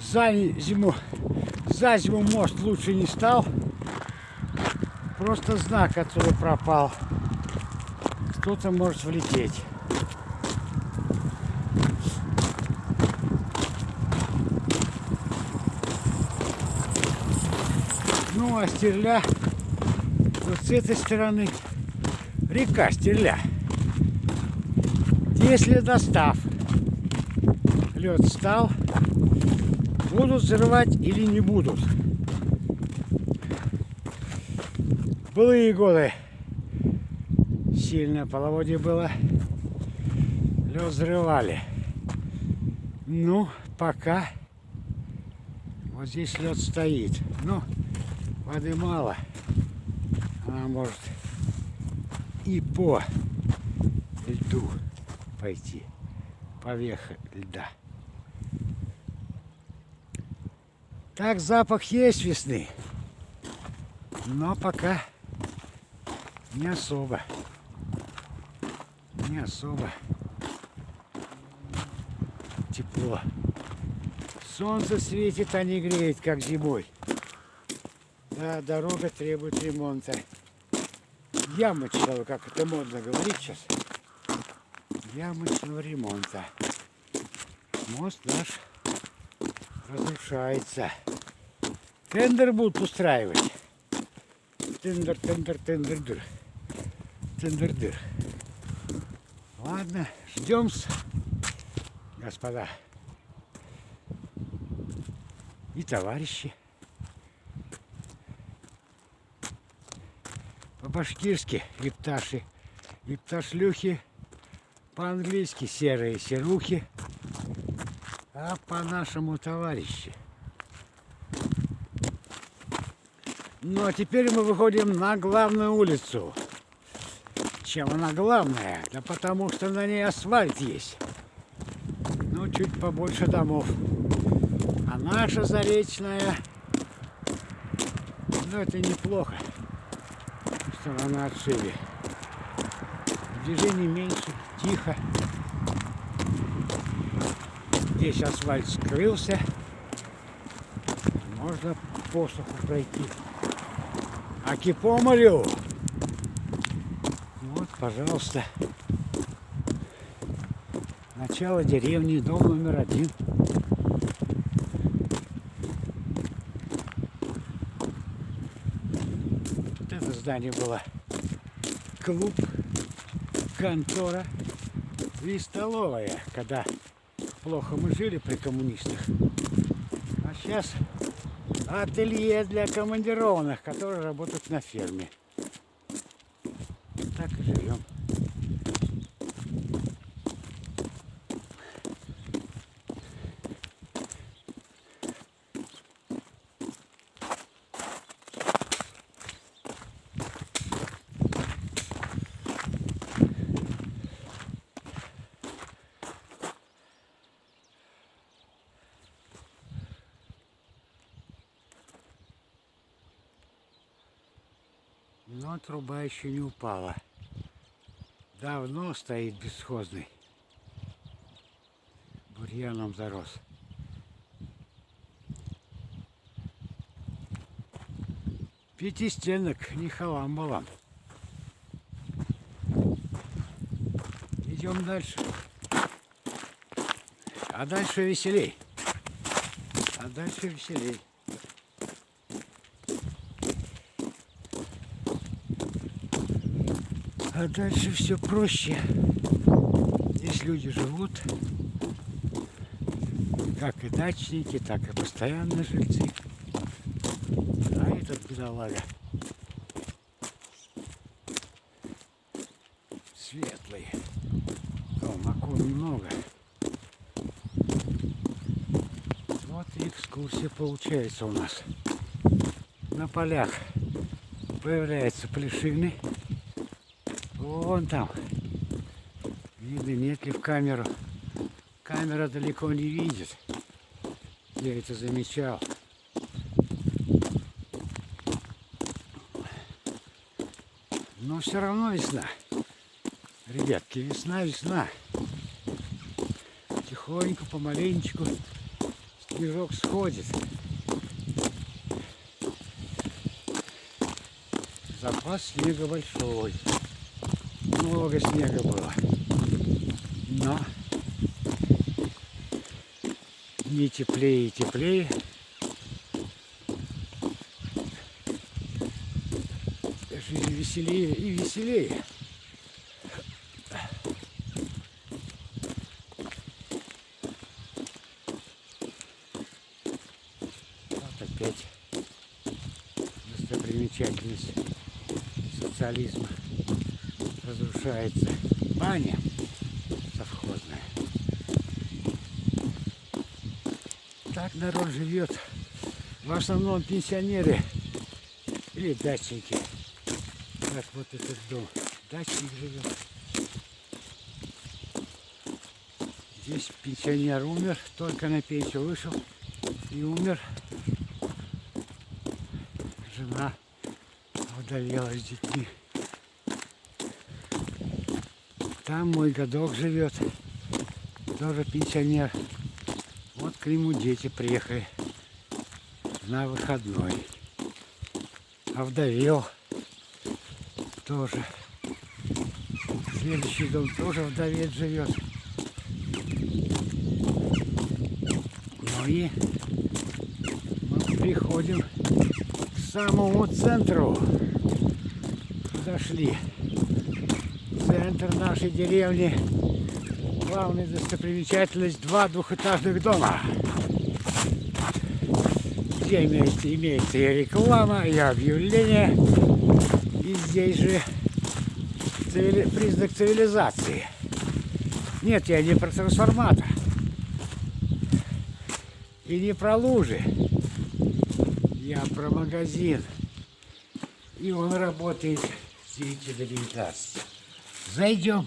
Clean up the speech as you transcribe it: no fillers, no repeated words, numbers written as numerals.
За зиму мост лучше не стал. Просто знак отсюда пропал. Кто-то может влететь. Ну а Стерля вот с этой стороны река Стерля. Если достав, лед стал, будут взрывать или не будут. Былые годы сильное половодье было, лед взрывали. Ну, пока вот здесь лед стоит. Ну, воды мало. Она может и по льду пойти, поверх льда. Так, запах есть весны, но пока не особо. Не особо тепло. Солнце светит, а не греет, как зимой. Да, дорога требует ремонта. Ямочного, как это модно говорить сейчас. Ямочного ремонта. Мост наш разрушается. Тендер будут устраивать. Тендер. Тендер. Ладно, ждем, господа и товарищи. По-башкирски епташи, епташлюхи, по-английски серые серухи, а по-нашему товарищи. Ну а теперь мы выходим на главную улицу. Чем она главная? Да потому что на ней асфальт есть. Ну, чуть побольше домов. А наша Заречная, ну это неплохо. Сторона отшибе. Движений меньше, тихо. Здесь асфальт скрылся. Можно по суху пройти. Аки по морю. Вот, пожалуйста. Начало деревни, дом номер 1. Вот это здание было клуб, контора и столовая, когда плохо мы жили при коммунистах. А сейчас ателье для командированных, которые работают на ферме. Так и живем. Но труба еще не упала. Давно стоит бесхозный. Бурьяном зарос. Пятистенок, не халам-балам. Идем дальше. А дальше веселей. А дальше все проще. Здесь люди живут, как и дачники, так и постоянные жильцы. А этот бедолага светлый. Дом, окон много. Вот и экскурсия получается у нас. На полях появляются плешины. Вон там. Видно, нет ли в камеру. Камера далеко не видит. Я это замечал. Но все равно весна. Ребятки, весна. Тихонько, помаленечку снежок сходит. Запас снега большой. Много снега было. Но не теплее и теплее. Жизнь веселее и веселее. Вот опять достопримечательность социализма разрушается. Баня совхозная. Так народ живет. В основном пенсионеры или дачники. Как вот этот дом. Дачник живет. Здесь пенсионер умер, только на пенсию вышел и умер. Жена овдовела с детьми. Там мой годок живет, тоже пенсионер. Вот к нему дети приехали на выходной. Овдовел тоже. Следующий дом тоже вдовец живет. Ну и мы приходим к самому центру. Подошли. Центр нашей деревни. Главная достопримечательность — 2 двухэтажных дома. Где имеется и реклама, и объявление. И здесь же признак цивилизации. Нет, я не про трансформатор. И не про лужи. Я про магазин. И он работает с 9 до 19. Зайдем.